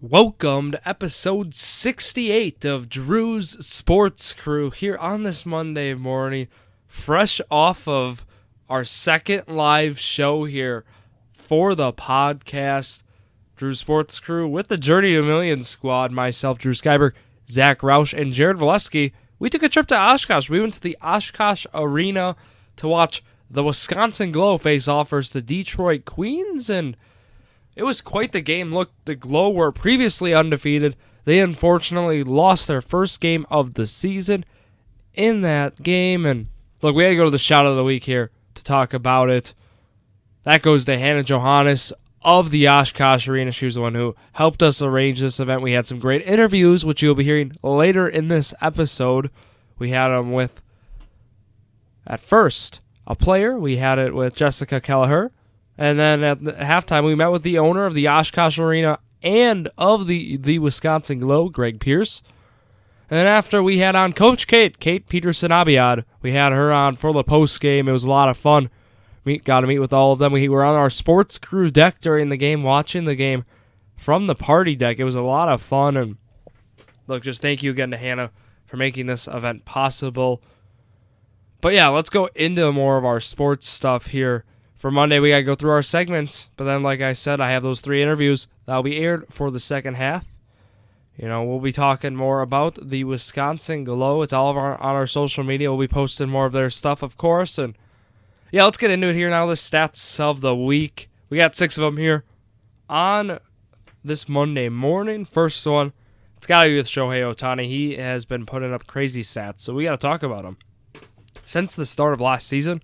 Welcome to episode 68 of Drew's Sports Crew here on this Monday morning, fresh off of our second live show here for the podcast. Drew's Sports Crew with the Journey to a Million squad, myself, Drew Skyberg, Zach Roush, and Jared Valesky. We took a trip to Oshkosh. We went to the Oshkosh Arena to watch the Wisconsin GLO face off versus the Detroit Queens, and it was quite the game. Look, the GLO were previously undefeated. They unfortunately lost their first game of the season in that game. And look, we had to go to the shout of the week here to talk about it. That goes to Hannah Johannes of the Oshkosh Arena. She was the one who helped us arrange this event. We had some great interviews, which you'll be hearing later in this episode. We had them with, at first, a player. We had it with Jessica Kelleher. And then at the halftime, we met with the owner of the Oshkosh Arena and of the Wisconsin GLO, Greg Pierce. And then after, we had on Coach Kate Peterson-Abiad. We had her on for the post game. It was a lot of fun. We got to meet with all of them. We were on our sports crew deck during the game, watching the game from the party deck. It was a lot of fun. And look, just thank you again to Hannah for making this event possible. But yeah, let's go into more of our sports stuff here. For Monday, we got to go through our segments, but then, like I said, I have those 3 interviews that will be aired for the second half. You know, we'll be talking more about the Wisconsin GLO. It's all on our social media. We'll be posting more of their stuff, of course. And yeah, let's get into it here now. The stats of the week. We got 6 of them here on this Monday morning. First one, it's got to be with Shohei Ohtani. He has been putting up crazy stats, so we got to talk about him. Since the start of last season,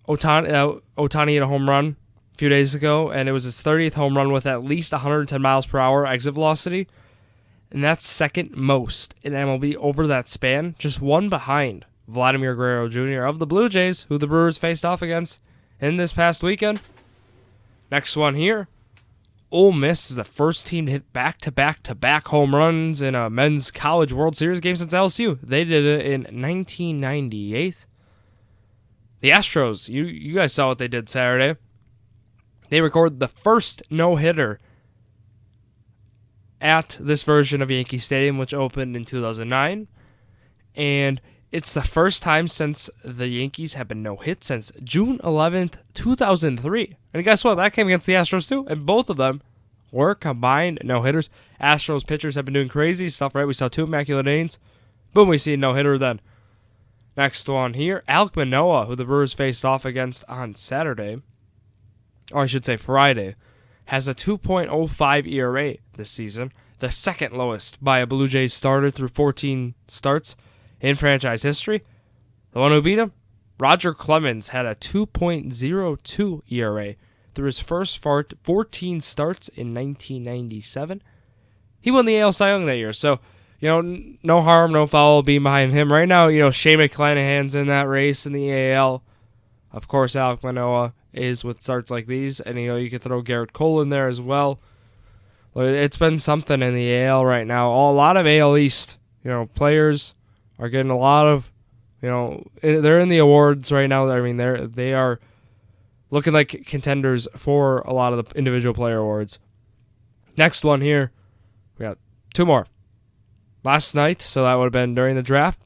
Ohtani hit a home run a few days ago, and it was his 30th home run with at least 110 miles per hour exit velocity, and that's second most in MLB over that span, just one behind Vladimir Guerrero Jr. of the Blue Jays, who the Brewers faced off against in this past weekend. Next one here, Ole Miss is the first team to hit back-to-back home runs in a men's college World Series game since LSU. They did it in 1998. The Astros, you guys saw what they did Saturday. They recorded the first no-hitter at this version of Yankee Stadium, which opened in 2009. And it's the first time since the Yankees have been no-hit since June 11th, 2003. And guess what? That came against the Astros too. And both of them were combined no-hitters. Astros pitchers have been doing crazy stuff, right? We saw 2 immaculate innings. Boom, we see a no-hitter then. Next one here, Alek Manoah, who the Brewers faced off against on Saturday, or I should say Friday, has a 2.05 ERA this season, the second lowest by a Blue Jays starter through 14 starts in franchise history. The one who beat him, Roger Clemens, had a 2.02 ERA through his first 14 starts in 1997. He won the AL Cy Young that year, so you know, no harm, no foul being behind him. Right now, you know, Shane McClanahan's in that race in the AL. Of course, Alek Manoah is with starts like these. And, you know, you could throw Garrett Cole in there as well. It's been something in the AL right now. A lot of AL East, you know, players are getting a lot of, you know, they're in the awards right now. I mean, they are looking like contenders for a lot of the individual player awards. Next one here, we got 2 more. Last night, so that would have been during the draft,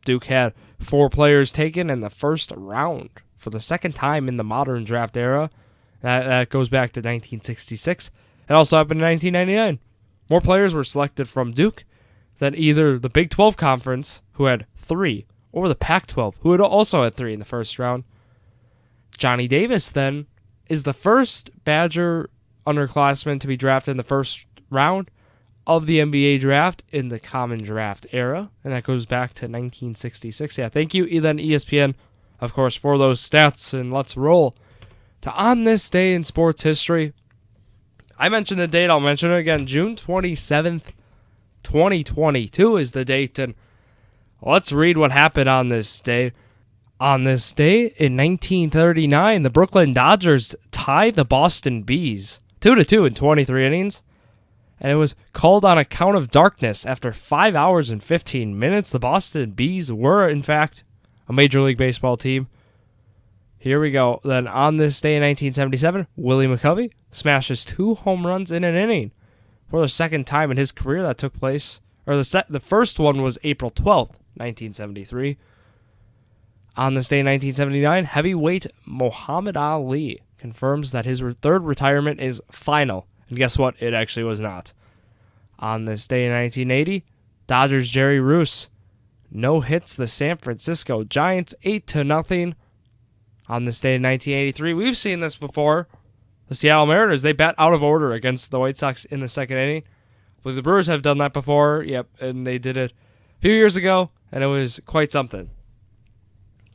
Duke had 4 players taken in the first round for the second time in the modern draft era. That goes back to 1966. It also happened in 1999. More players were selected from Duke than either the Big 12 Conference, who had 3, or the Pac-12, who had also had 3 in the first round. Johnny Davis, then, is the first Badger underclassman to be drafted in the first round of the NBA draft in the common draft era, and that goes back to 1966. Yeah, thank you, then ESPN, of course, for those stats, and let's roll to On This Day in Sports History. I mentioned the date, I'll mention it again, June 27th, 2022 is the date, and let's read what happened on this day. On this day, in 1939, the Brooklyn Dodgers tied the Boston Bees 2-2 in 23 innings. And it was called on account of darkness. After 5 hours and 15 minutes, the Boston Bees were, in fact, a Major League Baseball team. Here we go. Then on this day in 1977, Willie McCovey smashes 2 home runs in an inning. for the second time in his career that took place. Or the first one was April 12th, 1973. On this day in 1979, heavyweight Muhammad Ali confirms that his third retirement is final. And guess what? It actually was not. On this day in 1980, Dodgers Jerry Roos no-hits the San Francisco Giants 8-0. On this day in 1983, we've seen this before. The Seattle Mariners, they bat out of order against the White Sox in the second inning. I believe the Brewers have done that before. Yep, and they did it a few years ago, and it was quite something.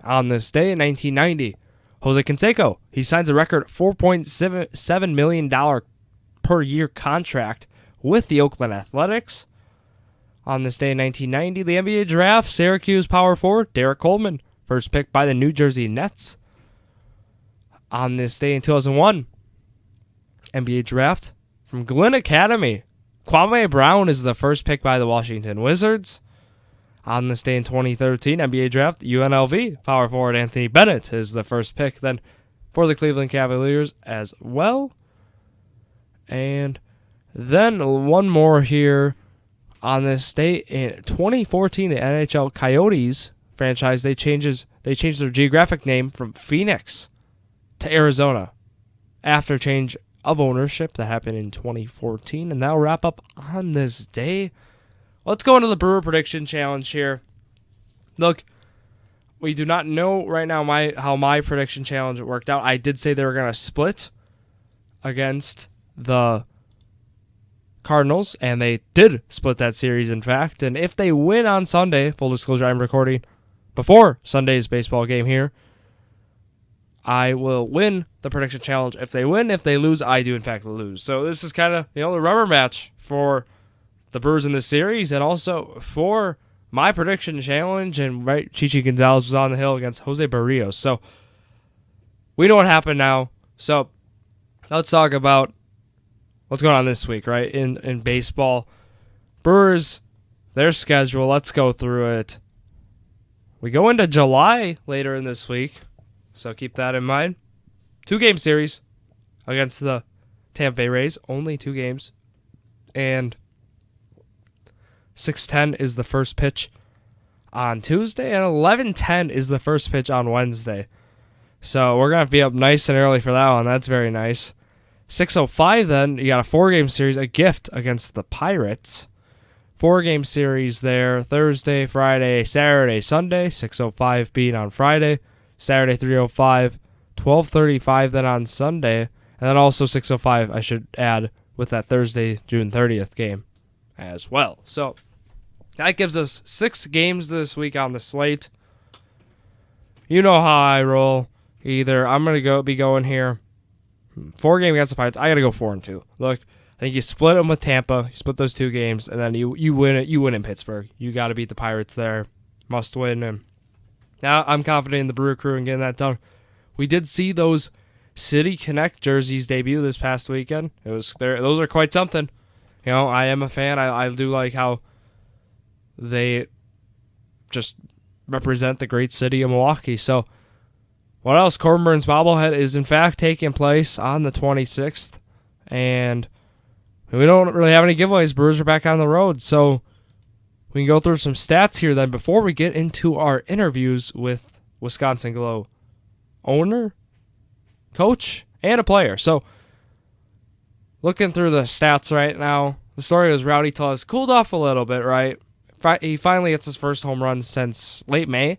On this day in 1990, Jose Canseco, he signs a record $4.7 million per year contract with the Oakland Athletics. On this day in 1990, the NBA draft, Syracuse power forward Derek Coleman, first pick by the New Jersey Nets. On this day in 2001, NBA draft from Glenn Academy, Kwame Brown is the first pick by the Washington Wizards. On this day in 2013, NBA draft, UNLV power forward Anthony Bennett is the first pick then for the Cleveland Cavaliers as well. And then one more here. On this day in 2014, the NHL Coyotes franchise, they changed their geographic name from Phoenix to Arizona after change of ownership that happened in 2014. And that'll wrap up on this day. Let's go into the Brewer Prediction Challenge here. Look, we do not know right now how my prediction challenge worked out. I did say they were going to split against the Cardinals, and they did split that series, in fact. And if they win on Sunday, full disclosure, I'm recording before Sunday's baseball game here, I will win the prediction challenge. If they win, if they lose, I do in fact lose. So this is kind of, the rubber match for the Brewers in this series, and also for my prediction challenge. And right, Chichi Gonzalez was on the hill against Jose Barrios. So we know what happened now. So let's talk about what's going on this week, right? In baseball, Brewers, their schedule. Let's go through it. We go into July later in this week, so keep that in mind. 2-game series against the Tampa Bay Rays, only 2 games, and 6:10 is the first pitch on Tuesday, and 11:10 is the first pitch on Wednesday. So we're gonna have to be up nice and early for that one. That's very nice. 6:05 then, you got a 4-game series, a gift against the Pirates. 4-game series there, Thursday, Friday, Saturday, Sunday. 6:05 being on Friday, Saturday 3:05, 12:35 then on Sunday, and then also 6:05, I should add, with that Thursday, June 30th game as well. So that gives us 6 games this week on the slate. You know how I roll. Either I'm going to be going here 4-game against the Pirates. I got to go 4-2. Look, I think you split them with Tampa. You split those 2 games, and then you win it. You win in Pittsburgh. You got to beat the Pirates there. Must win. And now I'm confident in the Brewer crew and getting that done. We did see those City Connect jerseys debut this past weekend. Those are quite something. I am a fan. I do like how they just represent the great city of Milwaukee. So what else? Corbin Burns bobblehead is in fact taking place on the 26th, and we don't really have any giveaways. Brewers are back on the road, so we can go through some stats here then before we get into our interviews with Wisconsin GLO owner, coach, and a player. So looking through the stats right now, the story is Rowdy Tellez cooled off a little bit, right? He finally gets his first home run since late May.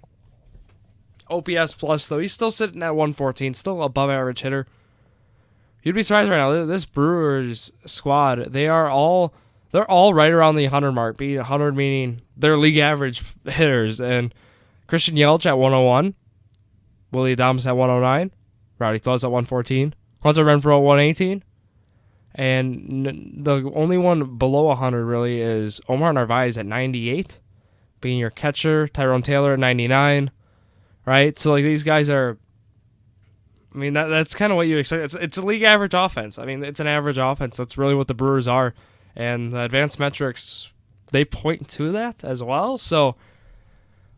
OPS plus, though, he's still sitting at 114, still above average hitter. You'd be surprised right now. This Brewers squad, they're all right around the 100 mark. Being 100 meaning they're league average hitters. And Christian Yelich at 101, Willie Adames at 109, Rowdy Tellez at 114, Hunter Renfroe at 118. And the only one below 100 really is Omar Narvaez at 98, being your catcher. Tyrone Taylor at 99, right? So like these guys are, I mean, that's kind of what you expect. It's a league average offense. I mean, it's an average offense. That's really what the Brewers are. And the advanced metrics, they point to that as well. So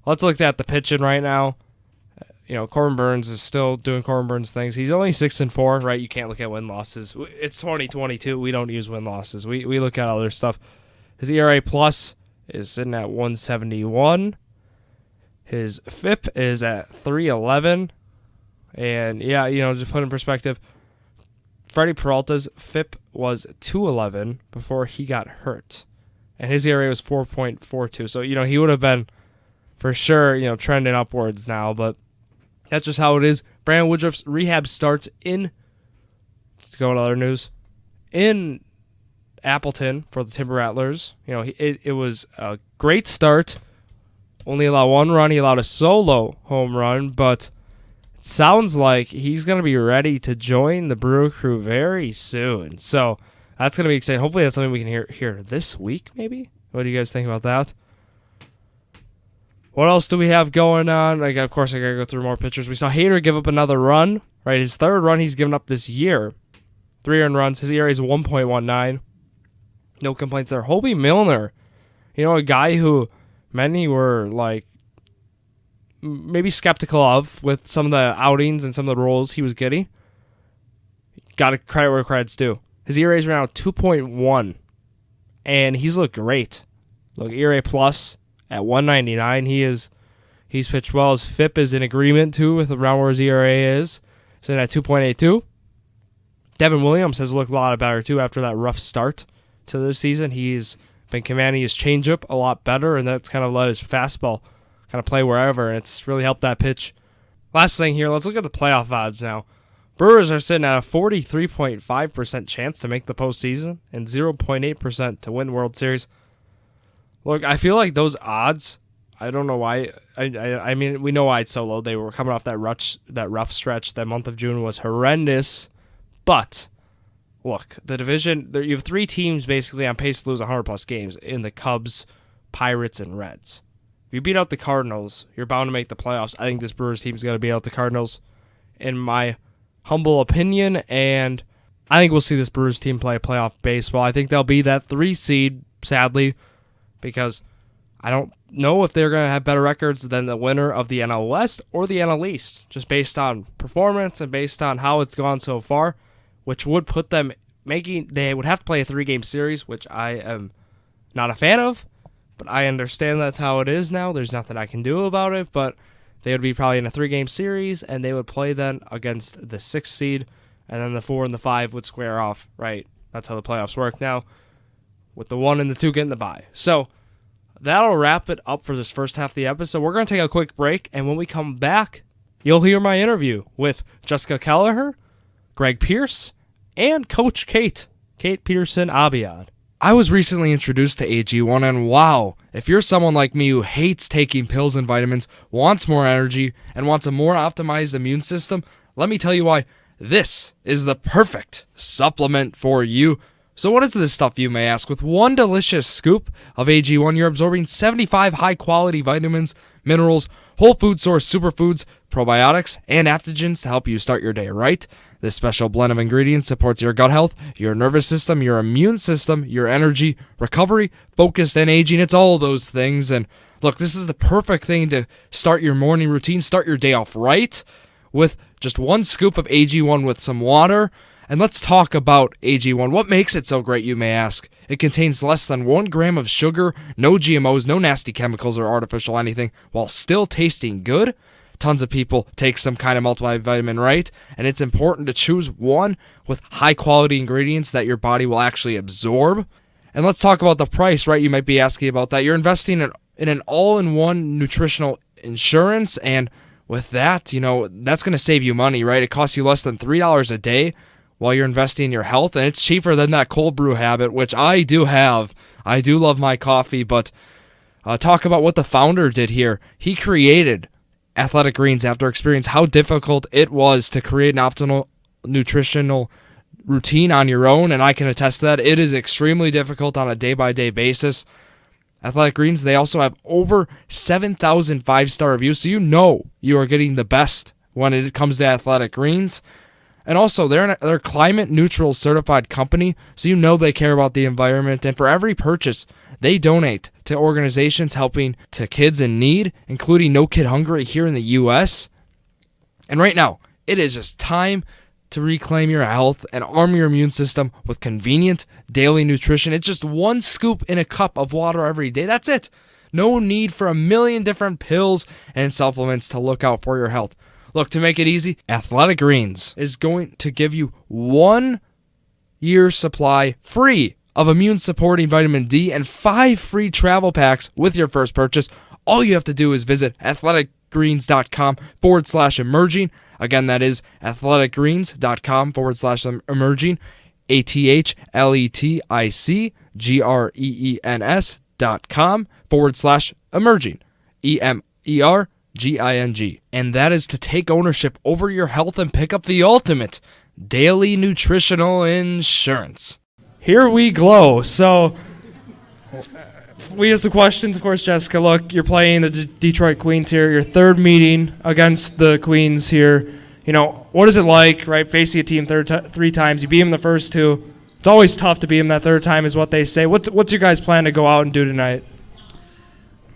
let's look at the pitching right now. Corbin Burns is still doing Corbin Burns things. He's only 6-4, right? You can't look at win-losses. It's 2022. We don't use win-losses. We look at other stuff. His ERA plus is sitting at 171. His FIP is at 311. And, yeah, just put in perspective, Freddie Peralta's FIP was 211 before he got hurt. And his ERA was 4.42. So, he would have been, for sure, trending upwards now, but that's just how it is. Brandon Woodruff's rehab starts to go to other news, in Appleton for the Timber Rattlers. It was a great start. Only allowed one run. He allowed a solo home run, but it sounds like he's going to be ready to join the Brewer Crew very soon. So that's going to be exciting. Hopefully that's something we can hear this week, maybe. What do you guys think about that? What else do we have going on? Of course, I got to go through more pitchers. We saw Hader give up another run, right? His third run he's given up this year. 3 earned runs. His ERA is 1.19. No complaints there. Hobie Milner, a guy who many were maybe skeptical of with some of the outings and some of the roles he was getting. Got to credit where credit's due. His ERA is right now 2.1, and he's looked great. ERA plus at 199. He's pitched well. His FIP is in agreement too with around where his ERA is, sitting at 2.82. Devin Williams has looked a lot better too after that rough start to this season. He's been commanding his changeup a lot better, and that's kind of let his fastball kind of play wherever, and it's really helped that pitch. Last thing here, let's look at the playoff odds now. Brewers are sitting at a 43.5% chance to make the postseason and 0.8% to win World Series. Look, I feel like those odds, I don't know why. I mean, we know why it's so low. They were coming off that rough stretch. That month of June was horrendous. But, look, the division, you have 3 teams basically on pace to lose 100-plus games in the Cubs, Pirates, and Reds. If you beat out the Cardinals, you're bound to make the playoffs. I think this Brewers team is going to beat out the Cardinals, in my humble opinion, and I think we'll see this Brewers team play playoff baseball. I think they'll be that 3 seed, sadly, because I don't know if they're going to have better records than the winner of the NL West or the NL East, just based on performance and based on how it's gone so far, which would put them they would have to play a 3-game series, which I am not a fan of, but I understand that's how it is now. There's nothing I can do about it, but they would be probably in a 3-game series, and they would play then against the 6th seed, and then the 4 and the 5 would square off, right? That's how the playoffs work now, with the 1 and the 2 getting the bye. So that'll wrap it up for this first half of the episode. We're going to take a quick break, and when we come back, you'll hear my interview with Jessica Kelleher, Greg Pierce, and Coach Kate Peterson-Abiad. I was recently introduced to AG1, and wow, if you're someone like me who hates taking pills and vitamins, wants more energy, and wants a more optimized immune system, let me tell you why this is the perfect supplement for you. So what is this stuff, you may ask? With one delicious scoop of AG1, you're absorbing 75 high-quality vitamins, minerals, whole food source superfoods, probiotics, and adaptogens to help you start your day right. This special blend of ingredients supports your gut health, your nervous system, your immune system, your energy, recovery, focus, and aging. It's all those things. And look, this is the perfect thing to start your morning routine, start your day off right with just one scoop of AG1 with some water. And let's talk about AG1. What makes it so great, you may ask? It contains less than 1 gram of sugar, no GMOs, no nasty chemicals or artificial anything, while still tasting good. Tons of people take some kind of multivitamin, right? And it's important to choose one with high-quality ingredients that your body will actually absorb. And let's talk about the price, right? You might be asking about that. You're investing in an all-in-one nutritional insurance, and with that, that's going to save you money, right? It costs you less than $3 a day while you're investing in your health, and it's cheaper than that cold brew habit, which I do have. I do love my coffee, but talk about what the founder did here. He created Athletic Greens after experiencing how difficult it was to create an optimal nutritional routine on your own, and I can attest to that. It is extremely difficult on a day-by-day basis. Athletic Greens, they also have over 7,000 5-star reviews, so you are getting the best when it comes to Athletic Greens. And also, they're a climate-neutral certified company, so they care about the environment. And for every purchase, they donate to organizations helping to kids in need, including No Kid Hungry here in the U.S. And right now, it is just time to reclaim your health and arm your immune system with convenient daily nutrition. It's just 1 scoop in a cup of water every day. That's it. No need for a million different pills and supplements to look out for your health. Look, to make it easy, Athletic Greens is going to give you 1 year's supply free of immune-supporting vitamin D and 5 free travel packs with your first purchase. All you have to do is visit athleticgreens.com/emerging. Again, that is athleticgreens.com/emerging. athleticgreens.com/emerging. EMERGING. And that is to take ownership over your health and pick up the ultimate daily nutritional insurance. Here we glow. So we have some questions, of course, Jessica. Look, you're playing the Detroit Queens here. Your 3rd meeting against the Queens here. You know, what is it like, right, facing a team 3 times? You beat them the first 2. It's always tough to beat them that 3rd time is what they say. What's your guys' plan to go out and do tonight?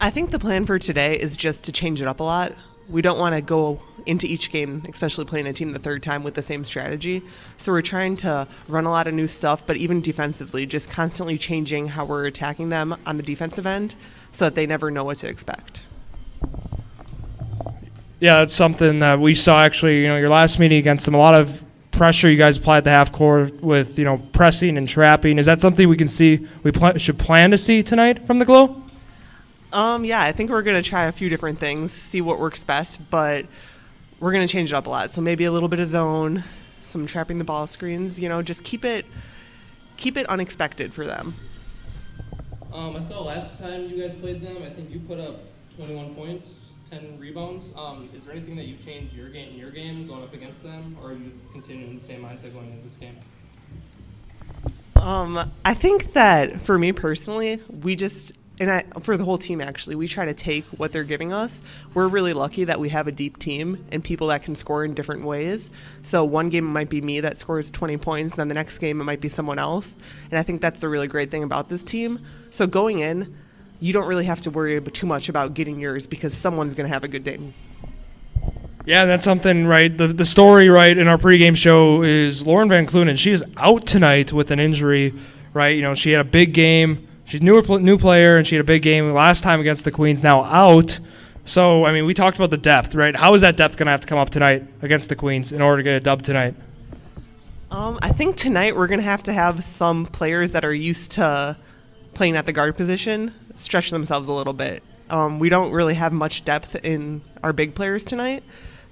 I think the plan for today is just to change it up a lot. We don't want to go into each game, especially playing a team the 3rd time, with the same strategy. So we're trying to run a lot of new stuff, but even defensively, just constantly changing how we're attacking them on the defensive end so that they never know what to expect. Yeah, that's something that we saw actually, your last meeting against them. A lot of pressure you guys apply at the half court with, pressing and trapping. Is that something we can see, should plan to see tonight from the GLO? Yeah, I think we're going to try a few different things, see what works best, but we're going to change it up a lot. So maybe a little bit of zone, some trapping the ball screens, just keep it unexpected for them. I saw last time you guys played them, I think you put up 21 points, 10 rebounds. Is there anything that you changed your game going up against them, or are you continuing the same mindset going into this game? I think that for me personally, for the whole team, actually, we try to take what they're giving us. We're really lucky that we have a deep team and people that can score in different ways. So one game it might be me that scores 20 points, and then the next game it might be someone else. And I think that's the really great thing about this team. So going in, you don't really have to worry too much about getting yours because someone's going to have a good day. Yeah, that's something, right? The story, right, in our pregame show is Lauren Van Clunen. She is out tonight with an injury, right? She had a big game. She's a new player, and she had a big game last time against the Queens, now out. So, we talked about the depth, right? How is that depth going to have to come up tonight against the Queens in order to get a dub tonight? I think tonight we're going to have some players that are used to playing at the guard position stretch themselves a little bit. We don't really have much depth in our big players tonight,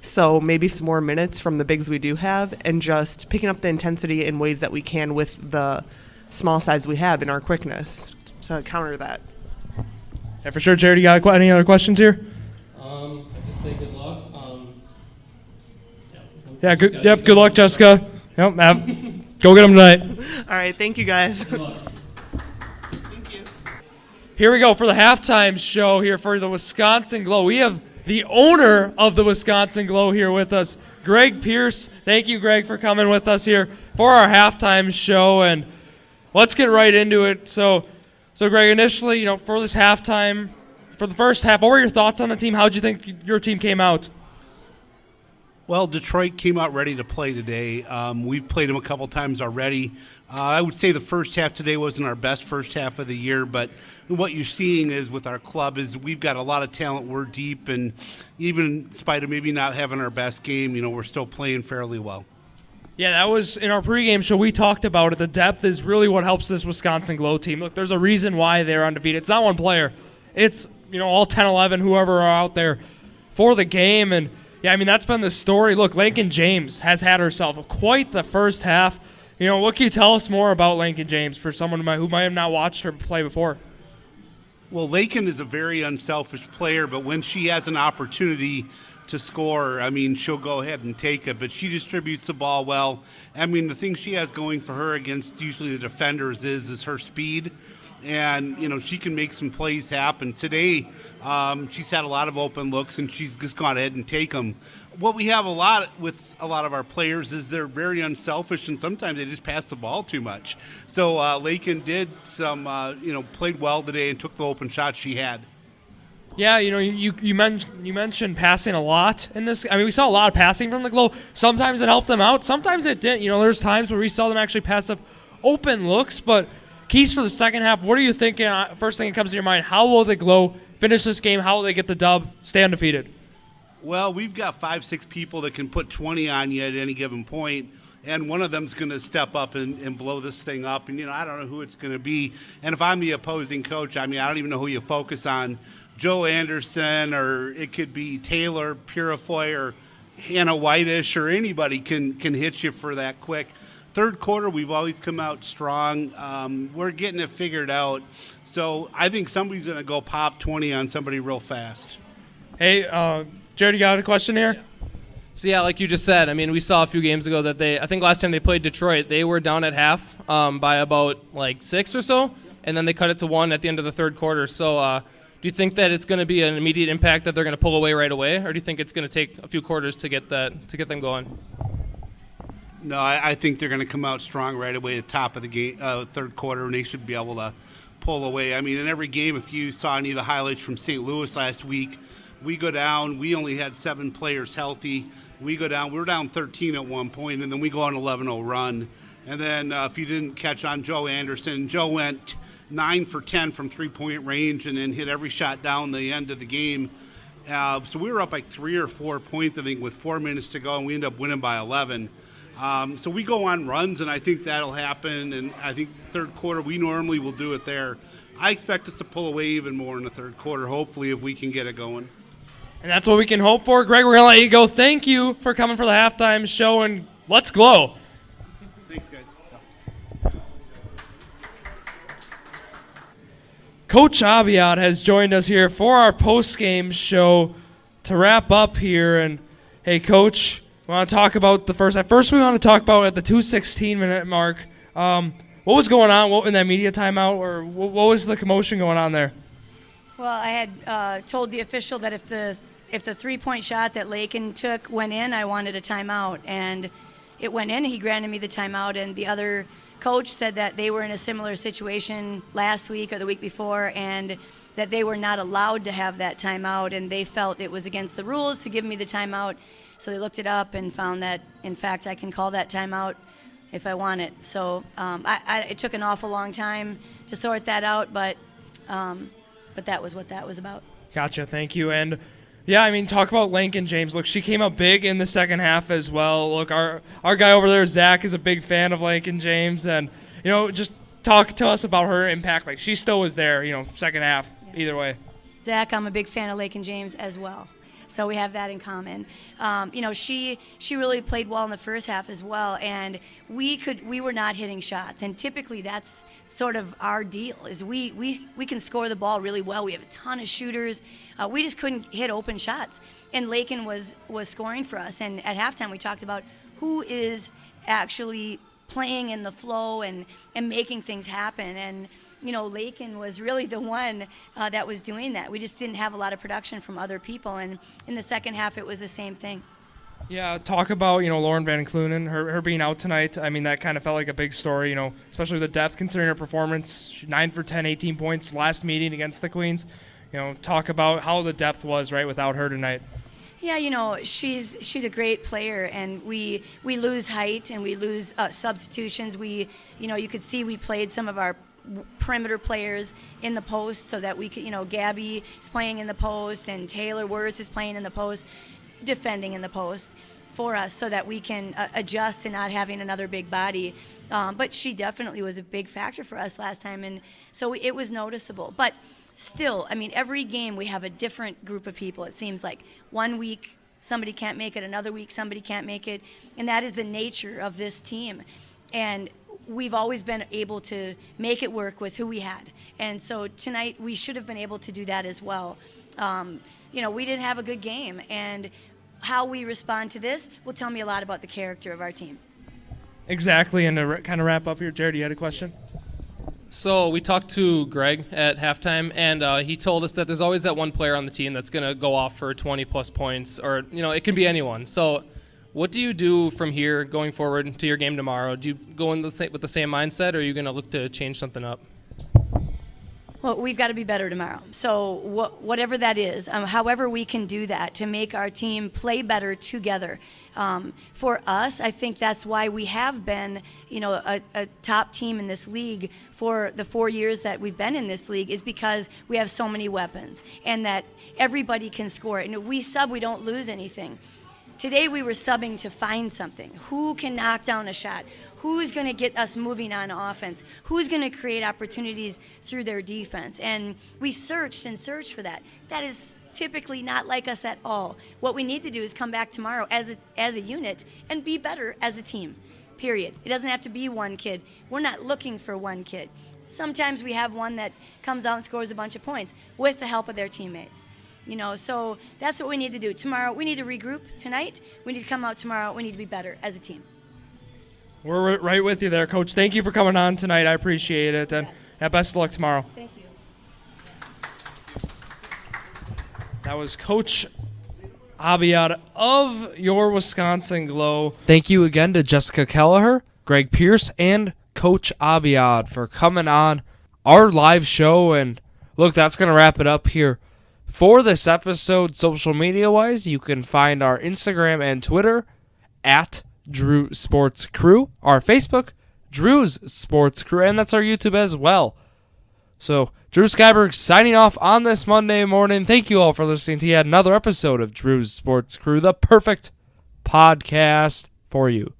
so maybe some more minutes from the bigs we do have and just picking up the intensity in ways that we can with the small size we have in our quickness to counter that. Yeah, for sure. Jared, you got any other questions here? I just say good luck. Good luck, Jessica. Yep, go get them tonight. All right, thank you, guys. Good luck. Thank you. Here we go for the halftime show here for the Wisconsin GLO. We have the owner of the Wisconsin GLO here with us, Greg Pierce. Thank you, Greg, for coming with us here for our halftime show, and let's get right into it. So Greg, initially, for this halftime, for the first half, what were your thoughts on the team? How did you think your team came out? Well, Detroit came out ready to play today. We've played them a couple times already. I would say the first half today wasn't our best first half of the year, but what you're seeing is with our club is we've got a lot of talent. We're deep, and even in spite of maybe not having our best game, we're still playing fairly well. Yeah, that was in our pregame show. We talked about it. The depth is really what helps this Wisconsin GLO team. Look, there's a reason why they're undefeated. It's not one player. It's, all 10, 11, whoever are out there for the game. And, yeah, that's been the story. Look, Lincoln James has had herself quite the first half. What can you tell us more about Lincoln James for someone who might have not watched her play before? Well, Lakin is a very unselfish player, but when she has an opportunity to score, she'll go ahead and take it, but she distributes the ball well. The thing she has going for her against usually the defenders is her speed, and, she can make some plays happen. Today, she's had a lot of open looks, and she's just gone ahead and take them. What we have a lot with a lot of our players is they're very unselfish, and sometimes they just pass the ball too much. So Lakin did played well today and took the open shots she had. Yeah, you mentioned passing a lot in this. I mean, we saw a lot of passing from the GLO. Sometimes it helped them out. Sometimes it didn't. There's times where we saw them actually pass up open looks. But keys for the second half, what are you thinking? First thing that comes to your mind, how will the GLO finish this game? How will they get the dub, stay undefeated? Well, we've got 5-6 people that can put 20 on you at any given point, and one of them's going to step up and blow this thing up. And, I don't know who it's going to be. And if I'm the opposing coach, I don't even know who you focus on. Joe Anderson, or it could be Taylor Purifoy or Hannah Whitish, or anybody can hit you for that quick. Third quarter, we've always come out strong. We're getting it figured out. So I think somebody's going to go pop 20 on somebody real fast. Hey, Jared, you got a question here? So, yeah, like you just said, we saw a few games ago that I think last time they played Detroit, they were down at half by about 6 or so, and then they cut it to 1 at the end of the third quarter. So do you think that it's going to be an immediate impact that they're going to pull away right away, or do you think it's going to take a few quarters to get them going? No, I think they're going to come out strong right away at the top of the game, third quarter, and they should be able to pull away. In every game, if you saw any of the highlights from St. Louis last week, we go down. We only had 7 players healthy. We go down. We were down 13 at one point, and then we go on an 11-0 run. And then if you didn't catch on Joe Anderson, Joe went 9 for 10 from three-point range and then hit every shot down the end of the game. So we were up 3 or 4 points, I think, with 4 minutes to go, and we ended up winning by 11. So we go on runs, and I think that'll happen. And I think third quarter, we normally will do it there. I expect us to pull away even more in the third quarter, hopefully, if we can get it going. And that's what we can hope for. Greg, we're going to let you go. Thank you for coming for the halftime show, and let's GLO. Thanks, guys. Coach Abiad has joined us here for our post-game show to wrap up here. And, hey, Coach, we want to talk about the first. At first, we want to talk about at the 2:16-minute mark. What was going on in that media timeout, or what was the commotion going on there? Well, I had told the official that if the 3-point shot that Lakin took went in, I wanted a timeout, and it went in. He granted me the timeout, and the other coach said that they were in a similar situation last week or the week before, and that they were not allowed to have that timeout, and they felt it was against the rules to give me the timeout. So they looked it up and found that, in fact, I can call that timeout if I want it. So it took an awful long time to sort that out, but that was what that was about. Gotcha, thank you. And, yeah, talk about Lincoln James. Look, she came up big in the second half as well. Look, our guy over there, Zach, is a big fan of Lincoln James. And, just talk to us about her impact. She still was there, second half, either way. Zach, I'm a big fan of Lincoln James as well. So we have that in common. She really played well in the first half as well, and we were not hitting shots. And typically that's sort of our deal, is we can score the ball really well. We have a ton of shooters. We just couldn't hit open shots. And Lakin was scoring for us. And at halftime we talked about who is actually playing in the flow and making things happen. And Lakin was really the one that was doing that. We just didn't have a lot of production from other people, and in the second half it was the same thing. Yeah, talk about, Lauren Van Clunen, her being out tonight. That kind of felt like a big story, especially with the depth considering her performance. 9 for 10, 18 points last meeting against the Queens. Talk about how the depth was, right, without her tonight. Yeah, she's a great player, and we lose height and we lose substitutions. You could see we played some of our perimeter players in the post so that we could, Gabby is playing in the post and Taylor Words is playing in the post, defending in the post for us so that we can adjust to not having another big body. But she definitely was a big factor for us last time, and so it was noticeable. But still, every game we have a different group of people. It seems like 1 week somebody can't make it, another week somebody can't make it, and that is the nature of this team. And we've always been able to make it work with who we had. And so tonight we should have been able to do that as well. We didn't have a good game, and how we respond to this will tell me a lot about the character of our team. Exactly, and to kind of wrap up here, Jared, you had a question? So we talked to Greg at halftime, and he told us that there's always that one player on the team that's going to go off for 20-plus points, or, it can be anyone. So what do you do from here going forward to your game tomorrow? Do you go in with the same mindset, or are you going to look to change something up? Well, we've got to be better tomorrow. So whatever that is, however we can do that to make our team play better together. For us, I think that's why we have been, a top team in this league for the 4 years that we've been in this league, is because we have so many weapons and that everybody can score. And if we sub, we don't lose anything. Today we were subbing to find something. Who can knock down a shot? Who's going to get us moving on offense? Who's going to create opportunities through their defense? And we searched and searched for that. That is typically not like us at all. What we need to do is come back tomorrow as a unit and be better as a team, period. It doesn't have to be one kid. We're not looking for one kid. Sometimes we have one that comes out and scores a bunch of points with the help of their teammates. So that's what we need to do. Tomorrow, we need to regroup. Tonight, we need to come out tomorrow. We need to be better as a team. We're right with you there, Coach. Thank you for coming on tonight. I appreciate it. And best of luck tomorrow. Thank you. That was Coach Abiad of your Wisconsin GLO. Thank you again to Jessica Kelleher, Greg Pierce, and Coach Abiad for coming on our live show. And look, that's going to wrap it up here for this episode. Social media-wise, you can find our Instagram and Twitter at Drew Sports Crew, our Facebook, Drew's Sports Crew, and that's our YouTube as well. So, Drew Skyberg signing off on this Monday morning. Thank you all for listening to yet another episode of Drew's Sports Crew, the perfect podcast for you.